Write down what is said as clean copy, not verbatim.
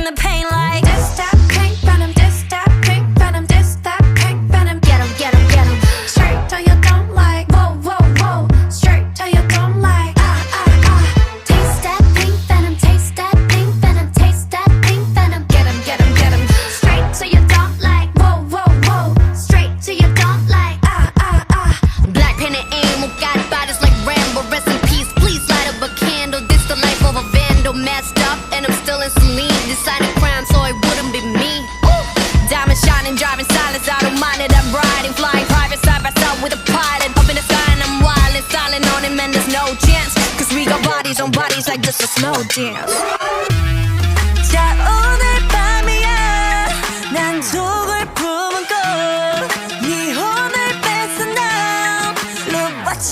bring the pain like this, that pink venom, this, that pink venom, this, that pink venom. Get 'em, get 'em, get 'em. Straight till you don't like. Whoa, whoa, whoa. Straight till you don't like. Taste that pink venom, taste that pink venom, taste that pink venom. Get 'em, get 'em, get 'em. Straight till you don't like. Whoa, whoa, whoa. Straight till you don't like. Black pen and aim, who got bodies like Rambo. Rest in peace, please light up a candle. This the life of a vandal, messed up, and I'm still in saline. Decided crime, so it wouldn't be me. Ooh. Diamond shining, driving silence, I don't mind it. I'm riding, flying private side by side with a pilot. Up in the sky and I'm wild and silent on him, and there's no chance. Cause we got bodies on bodies like just a slow dance. 자, 오늘 밤이야. 난 속을 품은 꽃.